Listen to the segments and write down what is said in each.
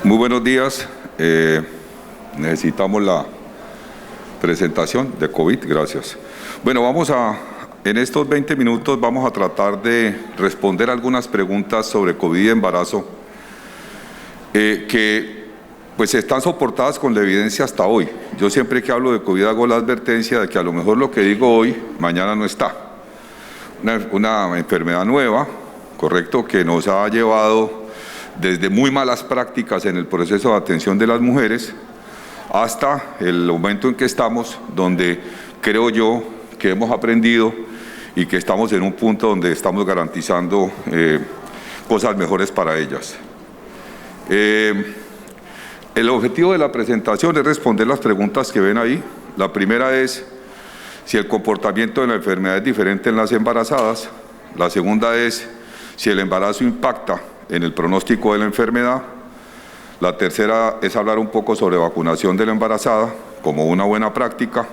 Muy buenos días. Necesitamos la presentación de COVID, gracias. Bueno, en estos 20 minutos vamos a tratar de responder algunas preguntas sobre COVID y embarazo que pues están soportadas con la evidencia hasta hoy. Yo siempre que hablo de COVID hago la advertencia de que a lo mejor lo que digo hoy, mañana no está. Una enfermedad nueva, correcto, que nos ha llevado desde muy malas prácticas en el proceso de atención de las mujeres hasta el momento en que estamos, donde creo yo que hemos aprendido y que estamos en un punto donde estamos garantizando cosas mejores para ellas. El objetivo de la presentación es responder las preguntas que ven ahí. La primera es si el comportamiento de la enfermedad es diferente en las embarazadas. La segunda es si el embarazo impacta en el pronóstico de la enfermedad. La tercera es hablar un poco sobre vacunación de la embarazada como una buena práctica.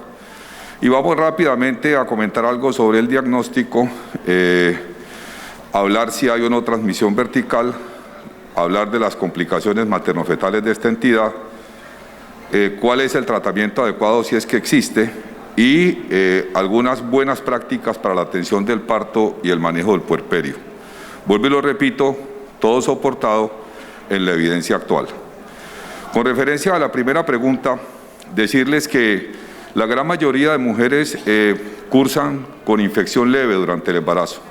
Y vamos rápidamente a comentar algo sobre el diagnóstico, hablar si hay o no transmisión vertical, hablar de las complicaciones materno-fetales de esta entidad, cuál es el tratamiento adecuado si es que existe y algunas buenas prácticas para la atención del parto y el manejo del puerperio. Vuelvo y lo repito, todo soportado en la evidencia actual. Con referencia a la primera pregunta, decirles que la gran mayoría de mujeres cursan con infección leve durante el embarazo.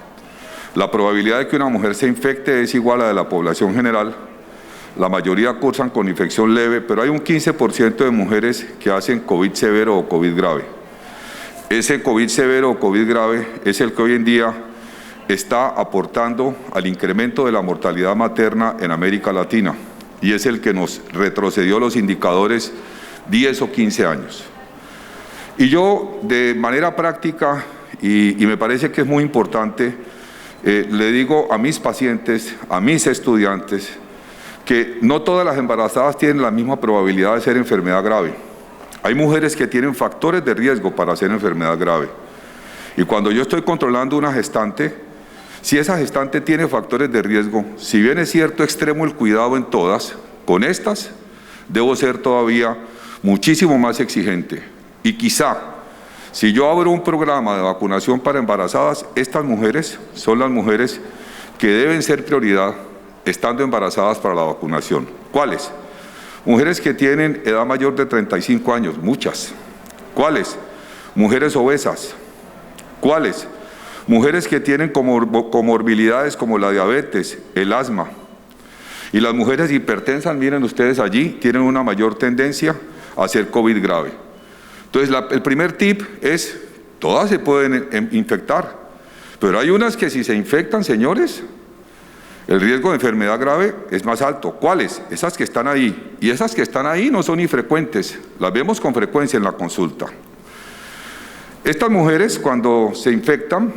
La probabilidad de que una mujer se infecte es igual a la de la población general. La mayoría cursan con infección leve, pero hay un 15% de mujeres que hacen COVID severo o COVID grave. Ese COVID severo o COVID grave es el que hoy en día está aportando al incremento de la mortalidad materna en América Latina y es el que nos retrocedió los indicadores 10 o 15 años. Y yo, de manera práctica, y me parece que es muy importante, le digo a mis pacientes, a mis estudiantes, que no todas las embarazadas tienen la misma probabilidad de ser enfermedad grave. Hay mujeres que tienen factores de riesgo para ser enfermedad grave. Y cuando yo estoy controlando una gestante, si esa gestante tiene factores de riesgo, si bien es cierto extremo el cuidado en todas, con estas debo ser todavía muchísimo más exigente. Y quizá, si yo abro un programa de vacunación para embarazadas, estas mujeres son las mujeres que deben ser prioridad estando embarazadas para la vacunación. ¿Cuáles? Mujeres que tienen edad mayor de 35 años, muchas. ¿Cuáles? Mujeres obesas. ¿Cuáles? Mujeres que tienen comorbilidades como la diabetes, el asma. Y las mujeres hipertensas, miren ustedes allí, tienen una mayor tendencia a ser COVID grave. Entonces, el primer tip es, todas se pueden infectar, pero hay unas que si se infectan, señores, el riesgo de enfermedad grave es más alto. ¿Cuáles? Esas que están ahí. Y esas que están ahí no son infrecuentes, las vemos con frecuencia en la consulta. Estas mujeres, cuando se infectan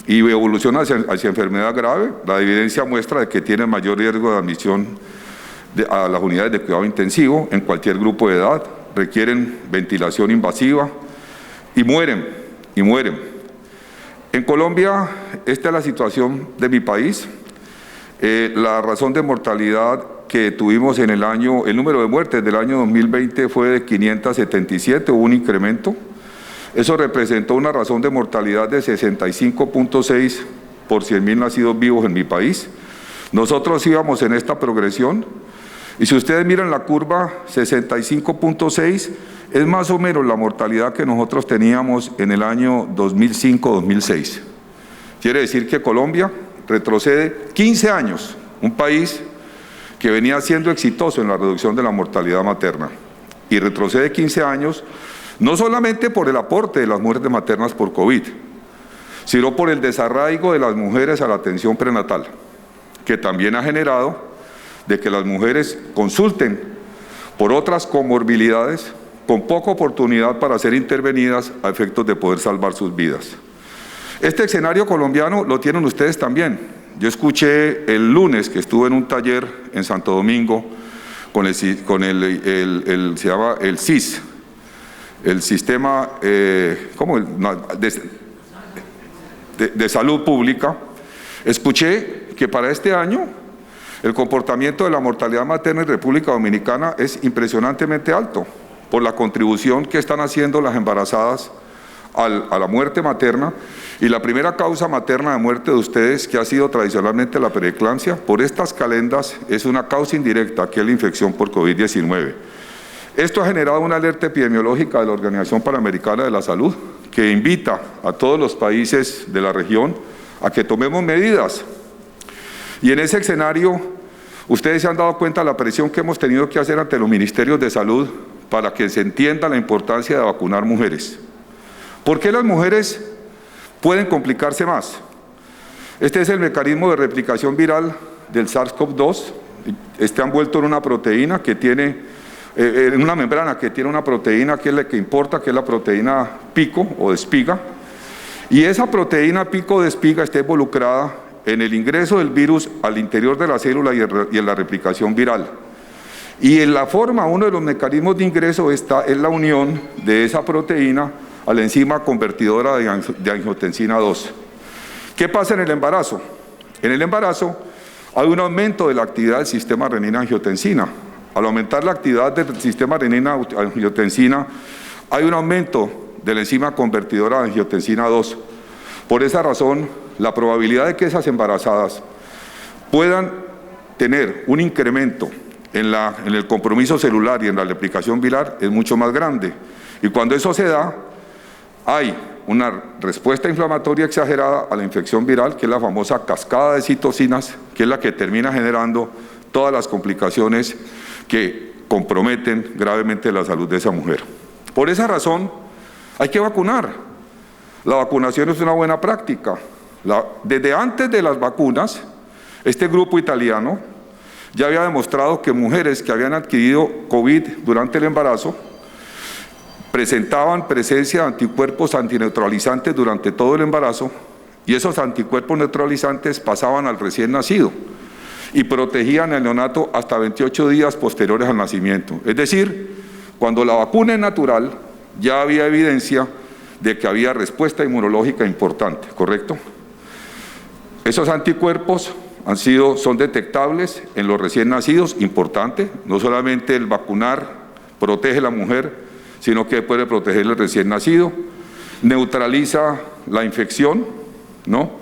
y evolucionan hacia enfermedad grave, la evidencia muestra de que tienen mayor riesgo de admisión a las unidades de cuidado intensivo en cualquier grupo de edad, requieren ventilación invasiva y mueren. En Colombia, esta es la situación de mi país. La razón de mortalidad que tuvimos en el número de muertes del año 2020 fue de 577, hubo un incremento. Eso representó una razón de mortalidad de 65.6 por 100.000 nacidos vivos en mi país. Nosotros íbamos en esta progresión y si ustedes miran la curva, 65.6 es más o menos la mortalidad que nosotros teníamos en el año 2005-2006. Quiere decir que Colombia retrocede 15 años, un país que venía siendo exitoso en la reducción de la mortalidad materna y retrocede 15 años no solamente por el aporte de las muertes maternas por COVID, sino por el desarraigo de las mujeres a la atención prenatal, que también ha generado de que las mujeres consulten por otras comorbilidades con poca oportunidad para ser intervenidas a efectos de poder salvar sus vidas. Este escenario colombiano lo tienen ustedes también. Yo escuché el lunes que estuve en un taller en Santo Domingo con se llama el CIS, el sistema de salud pública. Escuché que para este año El comportamiento de la mortalidad materna en República Dominicana es impresionantemente alto por la contribución que están haciendo las embarazadas a la muerte materna, y la primera causa materna de muerte de ustedes, que ha sido tradicionalmente la preeclampsia, por estas calendas es una causa indirecta, que es la infección por COVID-19. Esto ha generado una alerta epidemiológica de la Organización Panamericana de la Salud, que invita a todos los países de la región a que tomemos medidas. Y en ese escenario, ustedes se han dado cuenta de la presión que hemos tenido que hacer ante los ministerios de salud para que se entienda la importancia de vacunar mujeres. ¿Por qué las mujeres pueden complicarse más? Este es el mecanismo de replicación viral del SARS-CoV-2. Está envuelto en una proteína que tiene, en una membrana que tiene una proteína que es la que importa, que es la proteína pico o de espiga. Y esa proteína pico de espiga está involucrada en el ingreso del virus al interior de la célula y en la replicación viral. Y en la forma, uno de los mecanismos de ingreso es la unión de esa proteína a la enzima convertidora de angiotensina 2. ¿Qué pasa en el embarazo? En el embarazo hay un aumento de la actividad del sistema renina-angiotensina. Al aumentar la actividad del sistema renina-angiotensina, hay un aumento de la enzima convertidora de angiotensina 2. Por esa razón, la probabilidad de que esas embarazadas puedan tener un incremento en el compromiso celular y en la replicación viral es mucho más grande. Y cuando eso se da, hay una respuesta inflamatoria exagerada a la infección viral, que es la famosa cascada de citocinas, que es la que termina generando todas las complicaciones que comprometen gravemente la salud de esa mujer. Por esa razón, hay que vacunar. La vacunación es una buena práctica. Desde antes de las vacunas, este grupo italiano ya había demostrado que mujeres que habían adquirido COVID durante el embarazo presentaban presencia de anticuerpos antineutralizantes durante todo el embarazo, y esos anticuerpos neutralizantes pasaban al recién nacido y protegían al neonato hasta 28 días posteriores al nacimiento. Es decir, cuando la vacuna es natural, ya había evidencia de que había respuesta inmunológica importante, ¿correcto? Esos anticuerpos son detectables en los recién nacidos, importante. No solamente el vacunar protege a la mujer, sino que puede proteger al recién nacido, neutraliza la infección, ¿no?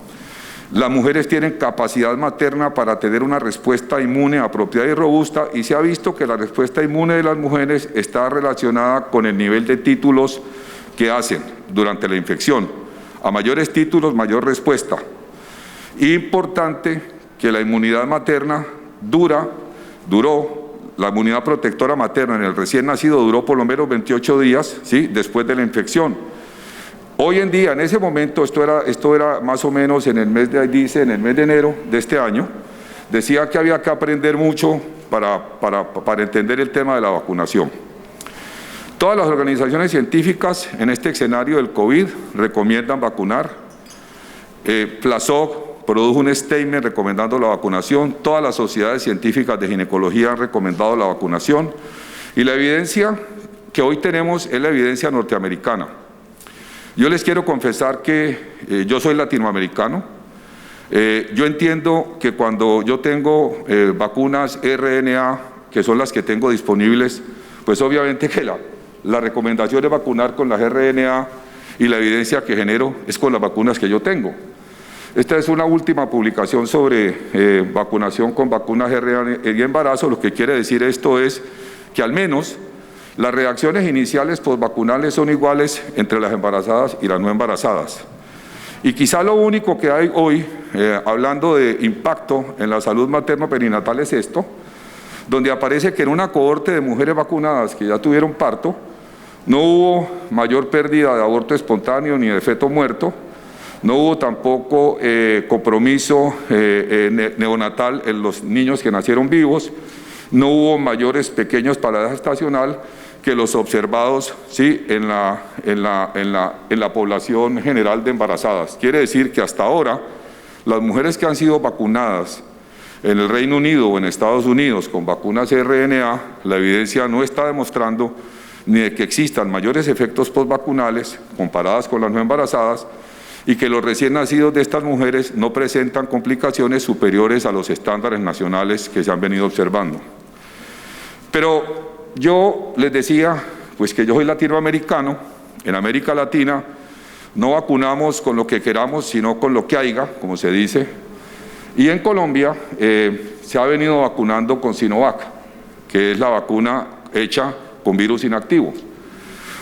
Las mujeres tienen capacidad materna para tener una respuesta inmune apropiada y robusta, y se ha visto que la respuesta inmune de las mujeres está relacionada con el nivel de títulos que hacen durante la infección. A mayores títulos, mayor respuesta. Importante que la inmunidad materna duró, la inmunidad protectora materna en el recién nacido duró por lo menos 28 días, ¿sí?, después de la infección. Hoy en día, en ese momento, esto era más o menos en el mes de enero de este año, decía que había que aprender mucho para entender el tema de la vacunación. Todas las organizaciones científicas en este escenario del COVID recomiendan vacunar. PLASOC produjo un statement recomendando la vacunación. Todas las sociedades científicas de ginecología han recomendado la vacunación. Y la evidencia que hoy tenemos es la evidencia norteamericana. Yo les quiero confesar que yo soy latinoamericano. Yo entiendo que cuando yo tengo vacunas RNA, que son las que tengo disponibles, pues obviamente que la recomendación es vacunar con las RNA, y la evidencia que genero es con las vacunas que yo tengo. Esta es una última publicación sobre vacunación con vacunas RNA y embarazo. Lo que quiere decir esto es que al menos las reacciones iniciales postvacunales son iguales entre las embarazadas y las no embarazadas. Y quizá lo único que hay hoy, hablando de impacto en la salud materno-perinatal, es esto, donde aparece que en una cohorte de mujeres vacunadas que ya tuvieron parto, no hubo mayor pérdida de aborto espontáneo ni de feto muerto. No hubo tampoco compromiso neonatal en los niños que nacieron vivos. No hubo mayores pequeños para la edad gestacional que los observados, ¿sí?, en la población general de embarazadas. Quiere decir que hasta ahora las mujeres que han sido vacunadas en el Reino Unido o en Estados Unidos con vacunas RNA, la evidencia no está demostrando ni de que existan mayores efectos postvacunales comparadas con las no embarazadas, y que los recién nacidos de estas mujeres no presentan complicaciones superiores a los estándares nacionales que se han venido observando. Pero yo les decía, pues que yo soy latinoamericano, en América Latina no vacunamos con lo que queramos, sino con lo que haya, como se dice, y en Colombia se ha venido vacunando con Sinovac, que es la vacuna hecha con virus inactivo.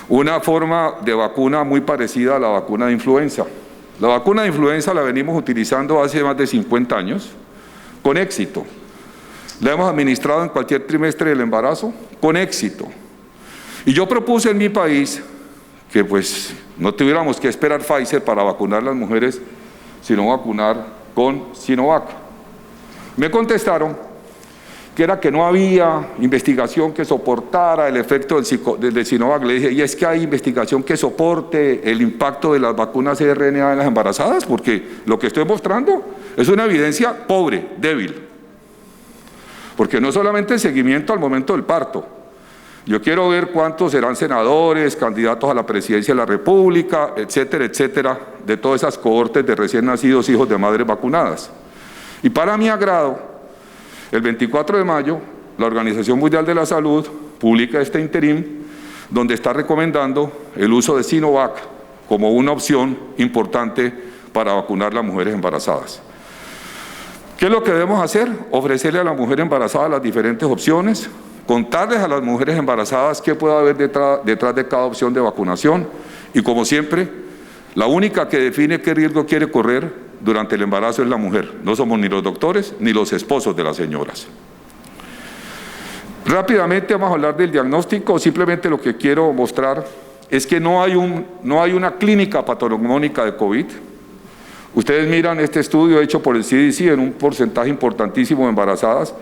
Una forma de vacuna muy parecida a la vacuna de influenza. La vacuna de influenza la venimos utilizando hace más de 50 años, con éxito. La hemos administrado en cualquier trimestre del embarazo, con éxito. Y yo propuse en mi país que pues no tuviéramos que esperar Pfizer para vacunar a las mujeres, sino vacunar con Sinovac. Me contestaron que era que no había investigación que soportara el efecto del Sinovac. Le dije, ¿y es que hay investigación que soporte el impacto de las vacunas mRNA en las embarazadas? Porque lo que estoy mostrando es una evidencia pobre, débil. Porque no solamente el seguimiento al momento del parto. Yo quiero ver cuántos serán senadores, candidatos a la presidencia de la República, etcétera, etcétera, de todas esas cohortes de recién nacidos hijos de madres vacunadas. Y para mi agrado, el 24 de mayo, la Organización Mundial de la Salud publica este interim donde está recomendando el uso de Sinovac como una opción importante para vacunar a las mujeres embarazadas. ¿Qué es lo que debemos hacer? Ofrecerle a la mujer embarazada las diferentes opciones, contarles a las mujeres embarazadas qué puede haber detrás de cada opción de vacunación y, como siempre, la única que define qué riesgo quiere correr durante el embarazo es la mujer. No somos ni los doctores ni los esposos de las señoras. Rápidamente vamos a hablar del diagnóstico. Simplemente lo que quiero mostrar es que no hay una clínica patognomónica de COVID. Ustedes miran este estudio hecho por el CDC en un porcentaje importantísimo de embarazadas,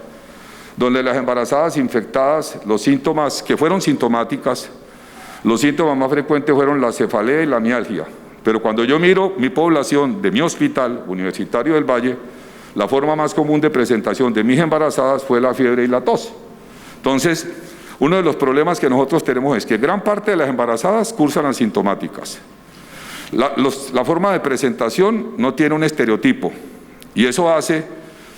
donde las embarazadas infectadas, los síntomas que fueron sintomáticas, los síntomas más frecuentes fueron la cefalea y la mialgia. Pero cuando yo miro mi población de mi hospital universitario del Valle, la forma más común de presentación de mis embarazadas fue la fiebre y la tos. Entonces, uno de los problemas que nosotros tenemos es que gran parte de las embarazadas cursan asintomáticas. La forma de presentación no tiene un estereotipo y eso hace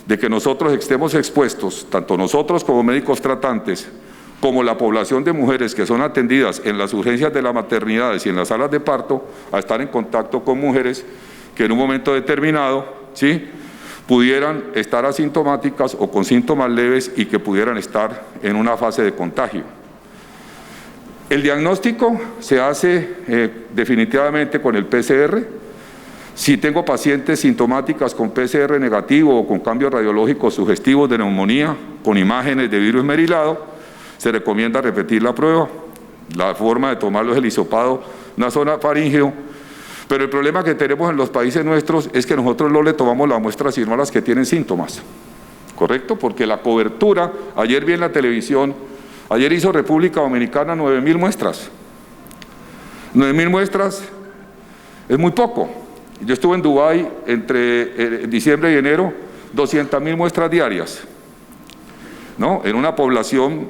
de que nosotros estemos expuestos, tanto nosotros como médicos tratantes, como la población de mujeres que son atendidas en las urgencias de las maternidades y en las salas de parto, a estar en contacto con mujeres que en un momento determinado, ¿sí?, pudieran estar asintomáticas o con síntomas leves y que pudieran estar en una fase de contagio. El diagnóstico se hace definitivamente con el PCR. Si tengo pacientes sintomáticas con PCR negativo o con cambios radiológicos sugestivos de neumonía, con imágenes de virus merilado, se recomienda repetir la prueba. La forma de tomarlo es el hisopado nasofaríngeo, pero el problema que tenemos en los países nuestros es que nosotros no le tomamos la muestra sino a las que tienen síntomas, ¿correcto? Porque la cobertura, ayer vi en la televisión, ayer hizo República Dominicana 9.000 muestras. 9.000 muestras es muy poco. Yo estuve en Dubái entre diciembre y enero, 200.000 muestras diarias, ¿no? En una población.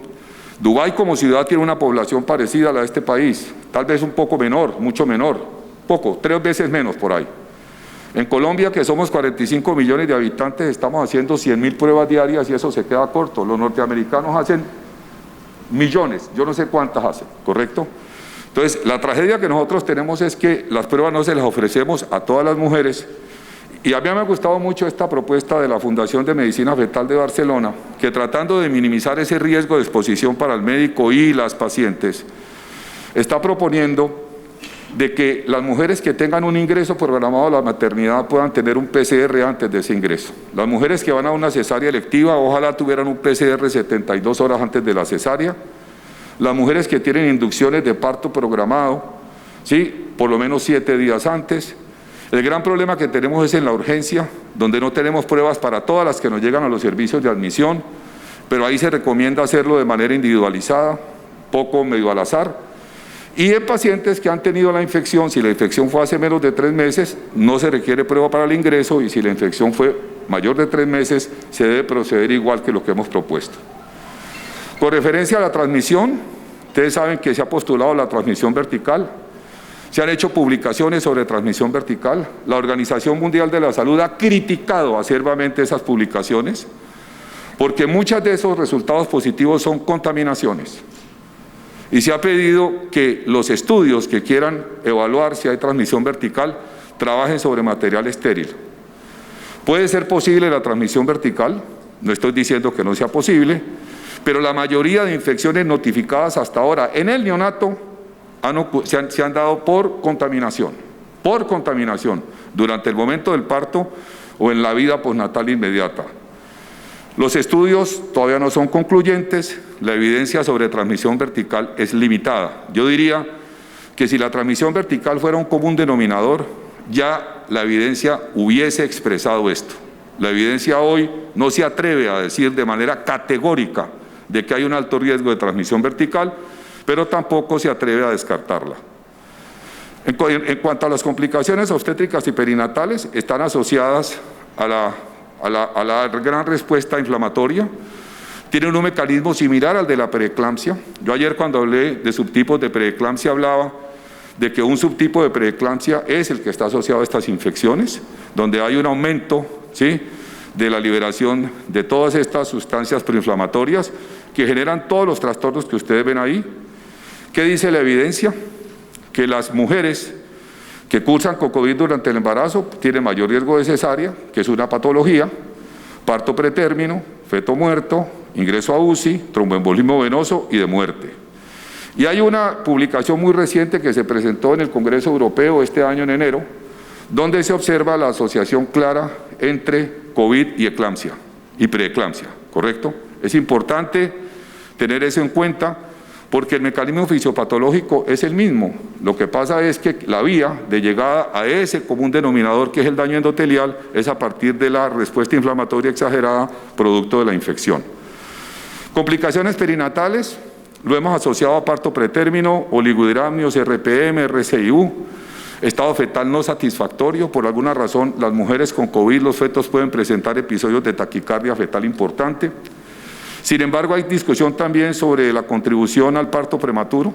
Dubái como ciudad tiene una población parecida a la de este país, tal vez un poco menor, mucho menor, poco, 3 veces menos por ahí. En Colombia, que somos 45 millones de habitantes, estamos haciendo 100.000 pruebas diarias y eso se queda corto. Los norteamericanos hacen millones, yo no sé cuántas hacen, ¿correcto? Entonces, la tragedia que nosotros tenemos es que las pruebas no se las ofrecemos a todas las mujeres. Y a mí me ha gustado mucho esta propuesta de la Fundación de Medicina Fetal de Barcelona, que tratando de minimizar ese riesgo de exposición para el médico y las pacientes, está proponiendo de que las mujeres que tengan un ingreso programado a la maternidad puedan tener un PCR antes de ese ingreso. Las mujeres que van a una cesárea electiva, ojalá tuvieran un PCR 72 horas antes de la cesárea. Las mujeres que tienen inducciones de parto programado, ¿sí?, por lo menos 7 días antes. El gran problema que tenemos es en la urgencia, donde no tenemos pruebas para todas las que nos llegan a los servicios de admisión, pero ahí se recomienda hacerlo de manera individualizada, poco medio al azar. Y en pacientes que han tenido la infección, si la infección fue hace menos de 3 meses, no se requiere prueba para el ingreso, y si la infección fue mayor de 3 meses, se debe proceder igual que lo que hemos propuesto. Con referencia a la transmisión, ustedes saben que se ha postulado la transmisión vertical. Se han hecho publicaciones sobre transmisión vertical. La Organización Mundial de la Salud ha criticado acerbamente esas publicaciones porque muchos de esos resultados positivos son contaminaciones. Y se ha pedido que los estudios que quieran evaluar si hay transmisión vertical trabajen sobre material estéril. ¿Puede ser posible la transmisión vertical? No estoy diciendo que no sea posible, pero la mayoría de infecciones notificadas hasta ahora en el neonato se han dado por contaminación, durante el momento del parto o en la vida postnatal inmediata. Los estudios todavía no son concluyentes, la evidencia sobre transmisión vertical es limitada. Yo diría que si la transmisión vertical fuera un común denominador, ya la evidencia hubiese expresado esto. La evidencia hoy no se atreve a decir de manera categórica de que hay un alto riesgo de transmisión vertical, pero tampoco se atreve a descartarla. En cuanto a las complicaciones obstétricas y perinatales, están asociadas a la gran respuesta inflamatoria, tienen un mecanismo similar al de la preeclampsia. Yo ayer cuando hablé de subtipos de preeclampsia hablaba de que un subtipo de preeclampsia es el que está asociado a estas infecciones, donde hay un aumento, ¿sí?, de la liberación de todas estas sustancias proinflamatorias que generan todos los trastornos que ustedes ven ahí. ¿Qué dice la evidencia? Que las mujeres que cursan con COVID durante el embarazo tienen mayor riesgo de cesárea, que es una patología, parto pretérmino, feto muerto, ingreso a UCI, tromboembolismo venoso y de muerte. Y hay una publicación muy reciente que se presentó en el Congreso Europeo este año en enero, donde se observa la asociación clara entre COVID y eclampsia y preeclampsia, ¿correcto? Es importante tener eso en cuenta porque el mecanismo fisiopatológico es el mismo. Lo que pasa es que la vía de llegada a ese común denominador, que es el daño endotelial, es a partir de la respuesta inflamatoria exagerada producto de la infección. Complicaciones perinatales, lo hemos asociado a parto pretérmino, oligohidramnios, RPM, RCIU, estado fetal no satisfactorio. Por alguna razón, las mujeres con COVID, los fetos pueden presentar episodios de taquicardia fetal importante. Sin embargo, hay discusión también sobre la contribución al parto prematuro.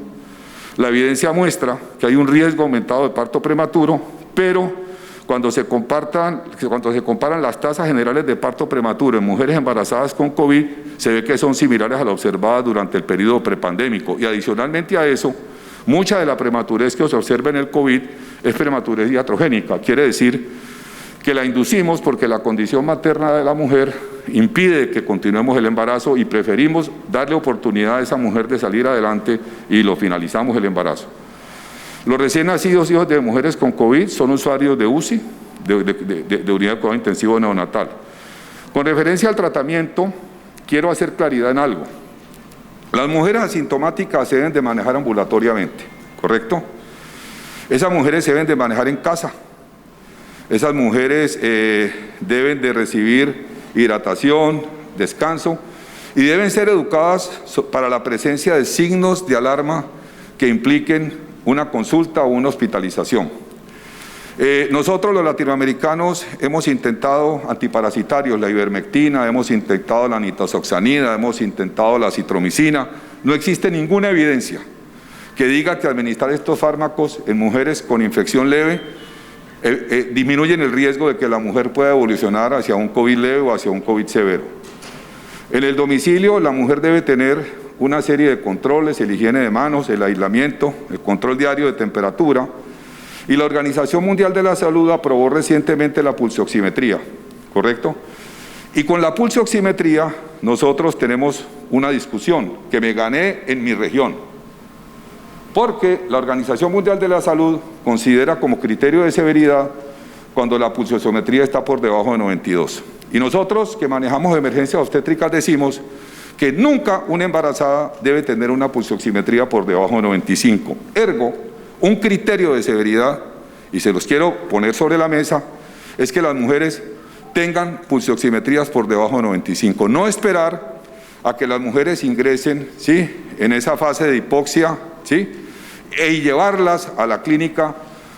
La evidencia muestra que hay un riesgo aumentado de parto prematuro, pero cuando se comparan las tasas generales de parto prematuro en mujeres embarazadas con COVID, se ve que son similares a las observadas durante el periodo prepandémico. Y adicionalmente a eso, mucha de la prematurez que se observa en el COVID es prematurez iatrogénica. Quiere decir que la inducimos porque la condición materna de la mujer impide que continuemos el embarazo y preferimos darle oportunidad a esa mujer de salir adelante y lo finalizamos el embarazo. Los recién nacidos hijos de mujeres con COVID son usuarios de UCI, de unidad de cuidado intensivo neonatal. Con referencia al tratamiento, quiero hacer claridad en algo. Las mujeres asintomáticas se deben de manejar ambulatoriamente, ¿correcto? Esas mujeres se deben de manejar en casa. Esas mujeres deben de recibir hidratación, descanso y deben ser educadas para la presencia de signos de alarma que impliquen una consulta o una hospitalización. Nosotros los latinoamericanos hemos intentado antiparasitarios, la ivermectina, hemos intentado la nitazoxanida, hemos intentado la citromicina. No existe ninguna evidencia que diga que administrar estos fármacos en mujeres con infección leve disminuyen el riesgo de que la mujer pueda evolucionar hacia un COVID leve o hacia un COVID severo. En el domicilio, la mujer debe tener una serie de controles, el higiene de manos, el aislamiento, el control diario de temperatura, y la Organización Mundial de la Salud aprobó recientemente la pulsioximetría, ¿correcto? Y con la pulsioximetría nosotros tenemos una discusión que me gané en mi región, porque la Organización Mundial de la Salud considera como criterio de severidad cuando la pulsioximetría está por debajo de 92. Y nosotros que manejamos emergencias obstétricas decimos que nunca una embarazada debe tener una pulsioximetría por debajo de 95. Ergo, un criterio de severidad, y se los quiero poner sobre la mesa, es que las mujeres tengan pulsioximetrías por debajo de 95. No esperar a que las mujeres ingresen, ¿sí?, en esa fase de hipoxia, ¿sí?, y llevarlas a la clínica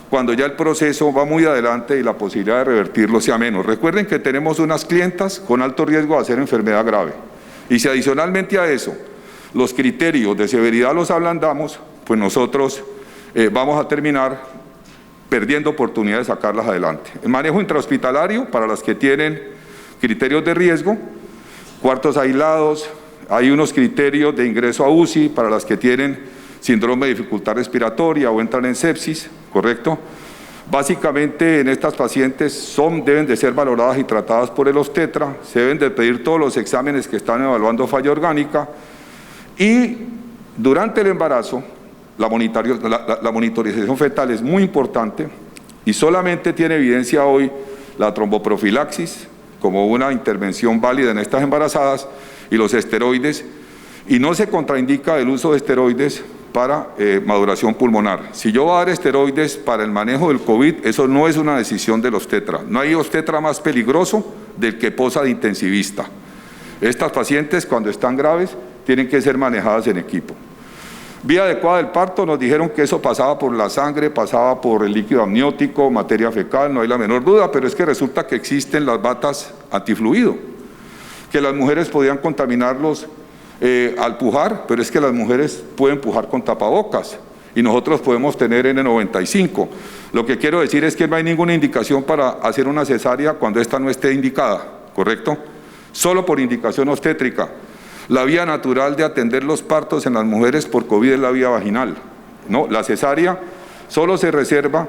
cuando ya el proceso va muy adelante y la posibilidad de revertirlo sea menos. Recuerden que tenemos unas clientas con alto riesgo de hacer enfermedad grave. Y si adicionalmente a eso los criterios de severidad los ablandamos, pues nosotros vamos a terminar perdiendo oportunidad de sacarlas adelante. El manejo intrahospitalario para las que tienen criterios de riesgo, cuartos aislados, hay unos criterios de ingreso a UCI para las que tienen síndrome de dificultad respiratoria o entran en sepsis, ¿correcto? Básicamente en estas pacientes deben de ser valoradas y tratadas por el obstetra, se deben de pedir todos los exámenes que están evaluando falla orgánica y durante el embarazo la monitorización fetal es muy importante y solamente tiene evidencia hoy la tromboprofilaxis como una intervención válida en estas embarazadas y los esteroides, y no se contraindica el uso de esteroides para maduración pulmonar. Si yo voy a dar esteroides para el manejo del COVID, eso no es una decisión del obstetra. No hay obstetra más peligroso del que posa de intensivista. Estas pacientes, cuando están graves, tienen que ser manejadas en equipo. Vía adecuada del parto, nos dijeron que eso pasaba por la sangre, pasaba por el líquido amniótico, materia fecal, no hay la menor duda, pero es que resulta que existen las batas antifluido, que las mujeres podían contaminarlos al pujar, pero es que las mujeres pueden pujar con tapabocas y nosotros podemos tener N95. Lo que quiero decir es que no hay ninguna indicación para hacer una cesárea cuando esta no esté indicada, ¿correcto? Solo por indicación obstétrica. La vía natural de atender los partos en las mujeres por COVID es la vía vaginal, ¿no? La cesárea solo se reserva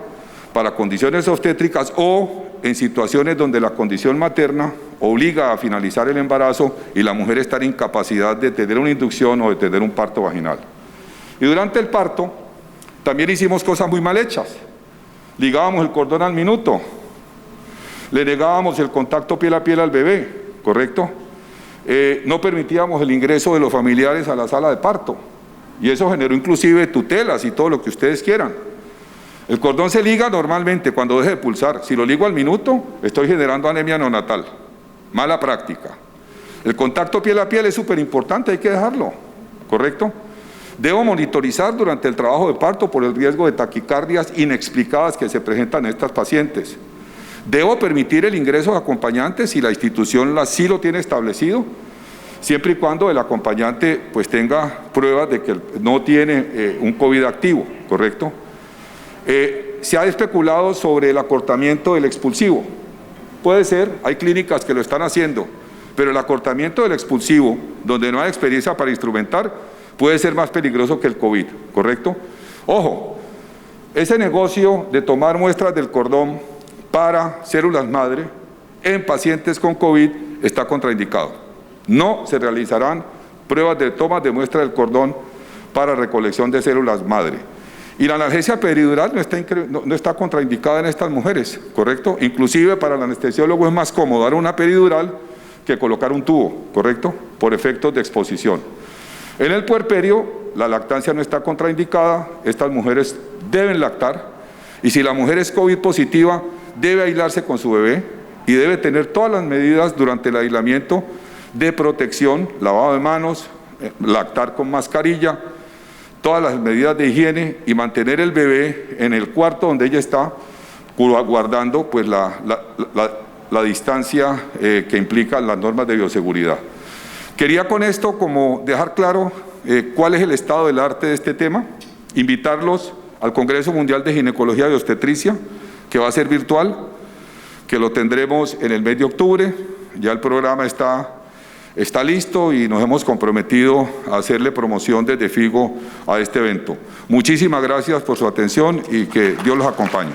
para condiciones obstétricas o en situaciones donde la condición materna obliga a finalizar el embarazo y la mujer está en incapacidad de tener una inducción o de tener un parto vaginal. Y durante el parto también hicimos cosas muy mal hechas. Ligábamos el cordón al minuto, le negábamos el contacto piel a piel al bebé, ¿correcto? No permitíamos el ingreso de los familiares a la sala de parto y eso generó inclusive tutelas y todo lo que ustedes quieran. El cordón se liga normalmente cuando deje de pulsar. Si lo ligo al minuto, estoy generando anemia neonatal. Mala práctica. El contacto piel a piel es súper importante, hay que dejarlo, ¿correcto? Debo monitorizar durante el trabajo de parto por el riesgo de taquicardias inexplicadas que se presentan en estas pacientes. Debo permitir el ingreso de acompañantes si la institución sí lo tiene establecido, siempre y cuando el acompañante pues tenga pruebas de que no tiene un COVID activo, ¿correcto? Se ha especulado sobre el acortamiento del expulsivo. Puede ser, hay clínicas que lo están haciendo, pero el acortamiento del expulsivo, donde no hay experiencia para instrumentar, puede ser más peligroso que el COVID, ¿correcto? Ojo, ese negocio de tomar muestras del cordón para células madre en pacientes con COVID está contraindicado. No se realizarán pruebas de tomas de muestra del cordón para recolección de células madre. Y la analgesia peridural no está contraindicada en estas mujeres, ¿correcto? Inclusive para el anestesiólogo es más cómodo dar una peridural que colocar un tubo, ¿correcto? Por efectos de exposición. En el puerperio, la lactancia no está contraindicada, estas mujeres deben lactar, y si la mujer es COVID positiva, debe aislarse con su bebé y debe tener todas las medidas durante el aislamiento de protección, lavado de manos, lactar con mascarilla, todas las medidas de higiene y mantener el bebé en el cuarto donde ella está, guardando pues la distancia que implican las normas de bioseguridad. Quería con esto como dejar claro cuál es el estado del arte de este tema, invitarlos al Congreso Mundial de Ginecología y Obstetricia, que va a ser virtual, que lo tendremos en el mes de octubre, ya el programa está listo y nos hemos comprometido a hacerle promoción desde FIGO a este evento. Muchísimas gracias por su atención y que Dios los acompañe.